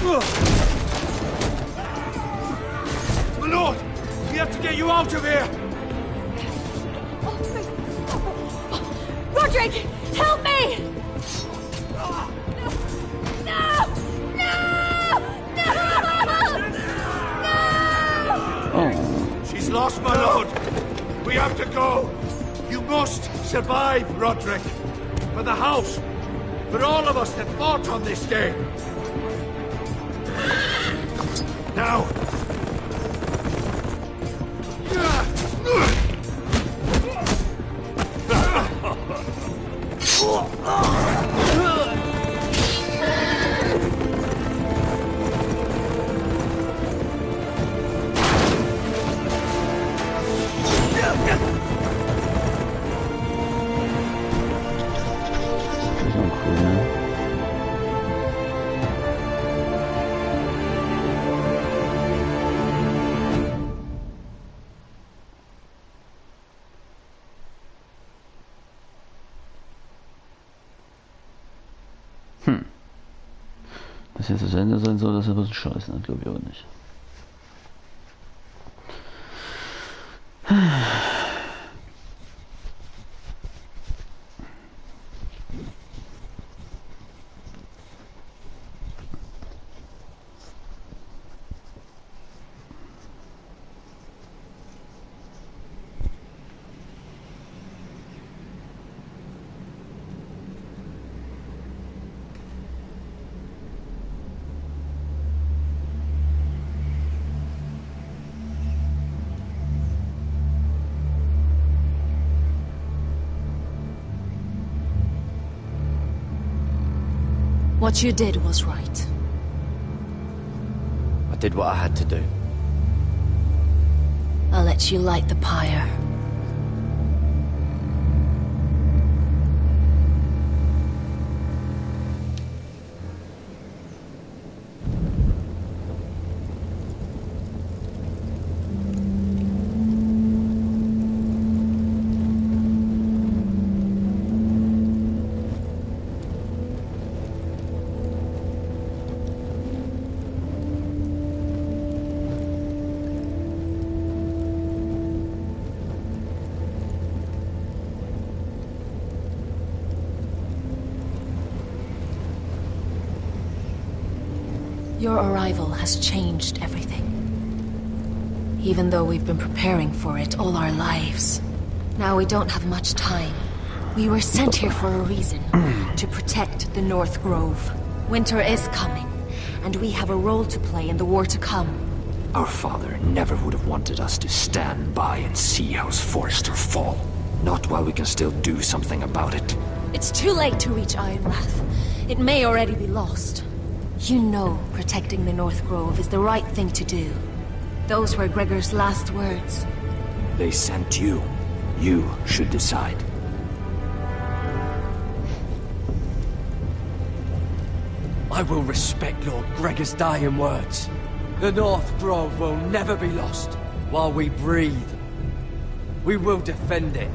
My lord, we have to get you out of here. Roderick, help me! She's lost, my lord. We have to go. You must survive, Roderick. For the house. For all of us that fought on this day. Now. Das jetzt das Ende sein soll, das ist ein bisschen scheiße, das glaube ich aber nicht. What you did was right. I did what I had to do. I'll let you light the pyre. Your arrival has changed everything. Even though we've been preparing for it all our lives. Now we don't have much time. We were sent here for a reason. To protect the North Grove. Winter is coming, and we have a role to play in the war to come. Our father never would have wanted us to stand by and see House Forrester fall. Not while we can still do something about it. It's too late to reach Ironrath. It may already be lost. You know protecting the North Grove is the right thing to do. Those were Gregor's last words. They sent you. You should decide. I will respect Lord Gregor's dying words. The North Grove will never be lost while we breathe. We will defend it.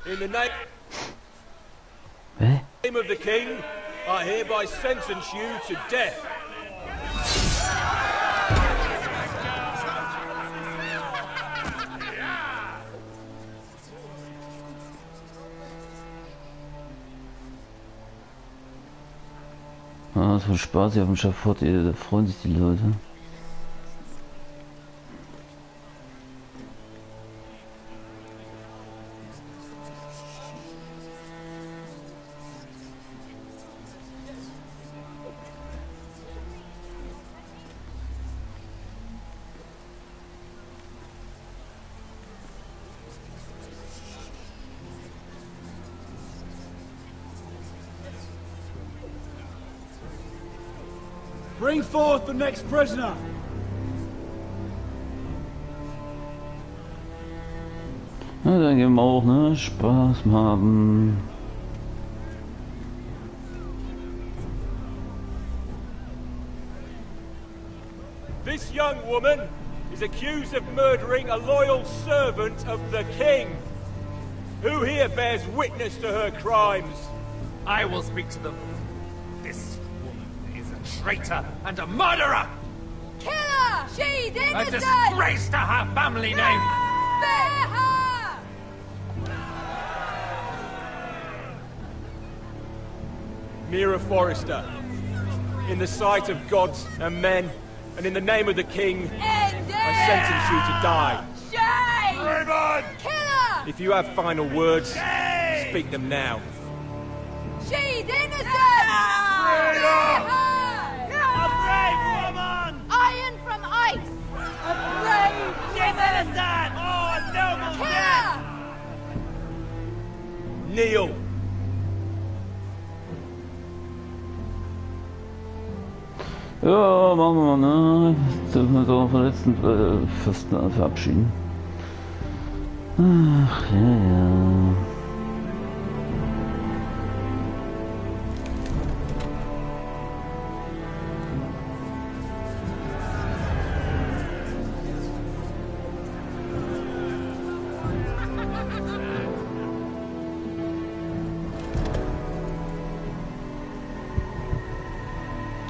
In the name of the King, I hereby sentence you to death. Ah, so Spaß hier auf dem Schafott, da freuen sich die Leute. Bring forth the next prisoner. Na, dann gehen wir auch, ne? Spaß haben. This young woman is accused of murdering a loyal servant of the king. Who here bears witness to her crimes? I will speak to them. This woman is a traitor and a murderer! Kill her! She's A innocent! disgrace to her family name! Spare her! Mira Forrester, in the sight of gods and men, and in the name of the king, I sentence you to die. Shame! Raymond! Kill her! If you have final words, speak them now. She's innocent! Spare her! A brave woman! Iron from ice! A brave She's innocent! Oh, a noble Kill death! her! Kneel. Ja, machen wir mal, ne? Dürfen wir uns auch von der letzten Fürsten verabschieden. Ach, ja.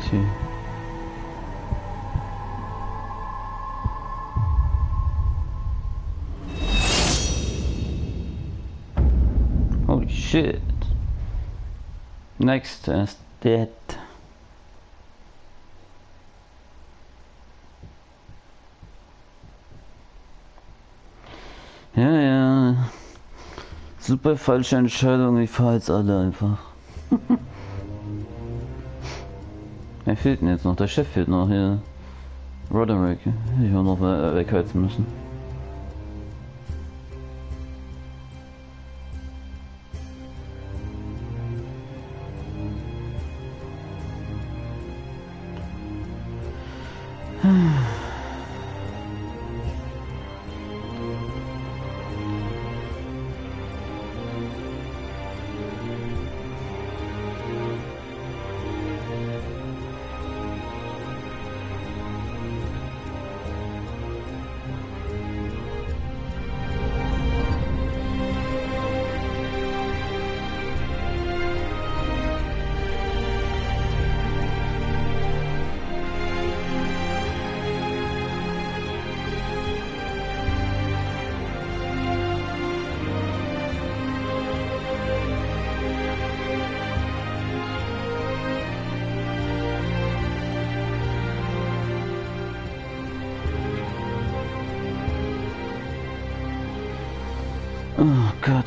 Okay. Holy shit. Next is dead. Ja, ja. Super falsche Entscheidung, ich fahr jetzt alle einfach. Wer fehlt denn jetzt noch? Der Chef fehlt noch hier. Roderick. Ich habe noch wegheizen müssen. Oh Gott.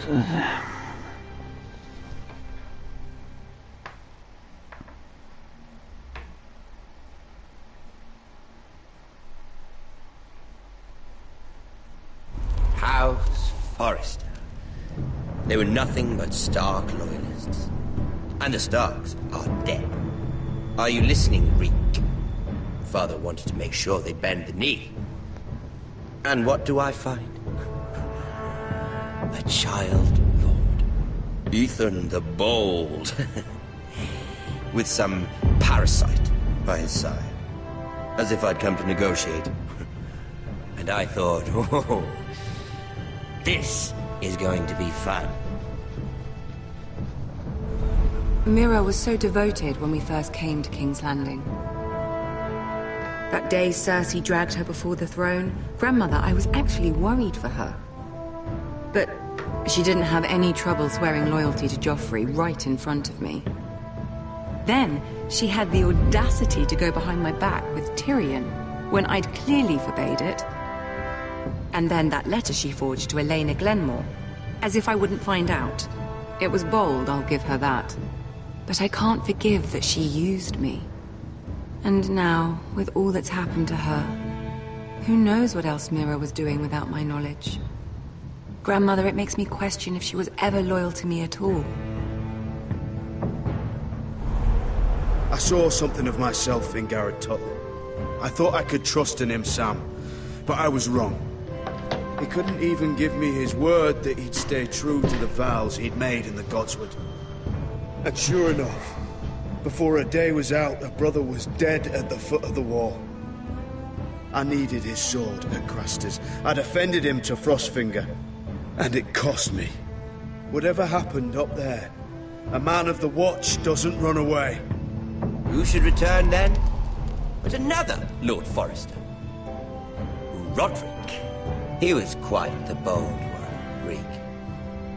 House Forrester. They were nothing but Stark loyalists. And the Starks are dead. Are you listening, Reek? Father wanted to make sure they bend the knee. And what do I find? A child lord. Ethan the Bold. With some parasite by his side. As if I'd come to negotiate. And I thought, oh, this is going to be fun. Mira was so devoted when we first came to King's Landing. That day Cersei dragged her before the throne, Grandmother, I was actually worried for her. But she didn't have any trouble swearing loyalty to Joffrey right in front of me. Then she had the audacity to go behind my back with Tyrion, when I'd clearly forbade it. And then that letter she forged to Elena Glenmore, as if I wouldn't find out. It was bold, I'll give her that. But I can't forgive that she used me. And now, with all that's happened to her, who knows what else Mira was doing without my knowledge? Grandmother, it makes me question if she was ever loyal to me at all. I saw something of myself in Garrett Tuttle. I thought I could trust in him, Sam, but I was wrong. He couldn't even give me his word that he'd stay true to the vows he'd made in the Godswood. And sure enough, before a day was out, a brother was dead at the foot of the wall. I needed his sword at Craster's. I defended him to Frostfinger. And it cost me. Whatever happened up there, a man of the Watch doesn't run away. Who should return then? But another Lord Forrester. Roderick. He was quite the bold one, Reek.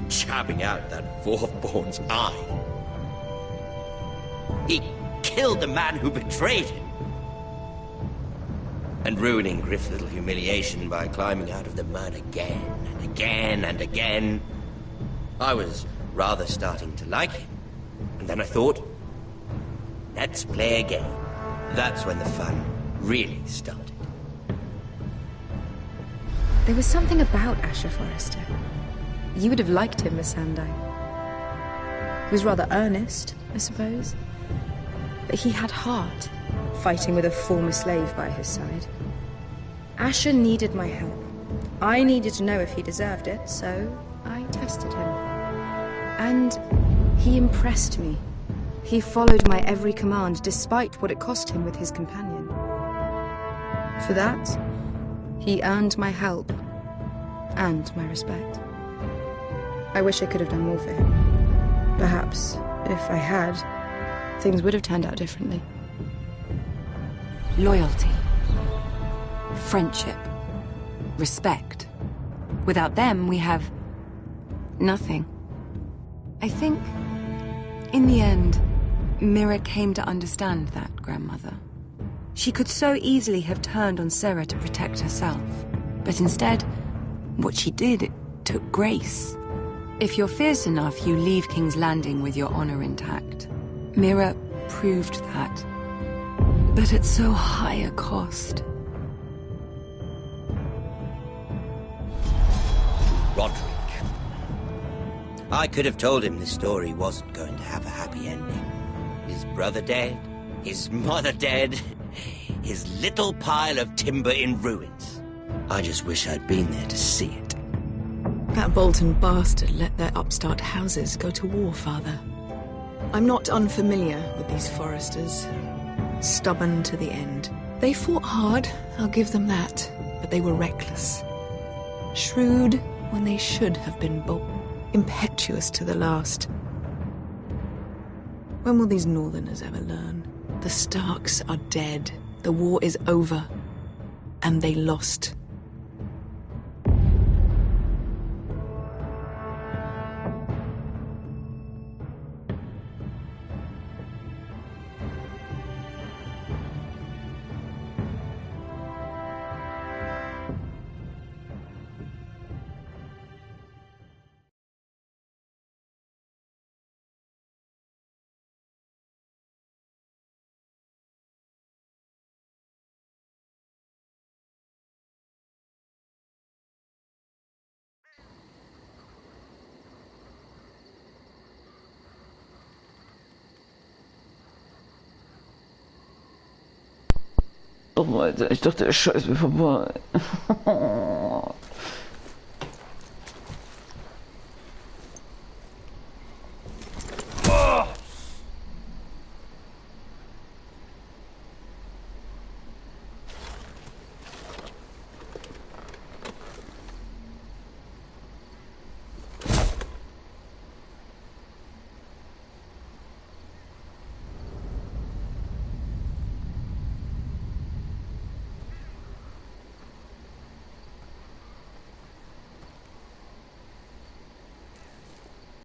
Jabbing out that fourth-born's eye. He killed the man who betrayed him. And ruining Griff's little humiliation by climbing out of the mud again and again and again. I was rather starting to like him. And then I thought, let's play a game. That's when the fun really started. There was something about Asher Forrester. You would have liked him, Miss Sandai. He was rather earnest, I suppose. But he had heart, fighting with a former slave by his side. Asher needed my help. I needed to know if he deserved it, so I tested him. And he impressed me. He followed my every command, despite what it cost him with his companion. For that, he earned my help and my respect. I wish I could have done more for him. Perhaps, if I had, things would have turned out differently. Loyalty. Friendship. Respect. Without them, we have nothing. I think, in the end, Mira came to understand that, Grandmother. She could so easily have turned on Sarah to protect herself. But instead, what she did, it took grace. If you're fierce enough, you leave King's Landing with your honor intact. Mira proved that. But at so high a cost. Roderick. I could have told him this story wasn't going to have a happy ending. His brother dead, his mother dead, his little pile of timber in ruins. I just wish I'd been there to see it. That Bolton bastard let their upstart houses go to war, Father. I'm not unfamiliar with these Forresters. Stubborn to the end. They fought hard, I'll give them that, but they were reckless. Shrewd when they should have been bold. Impetuous to the last. When will these Northerners ever learn? The Starks are dead. The war is over. And they lost. Oh, Alter, ich dachte, der Scheiß wäre vorbei.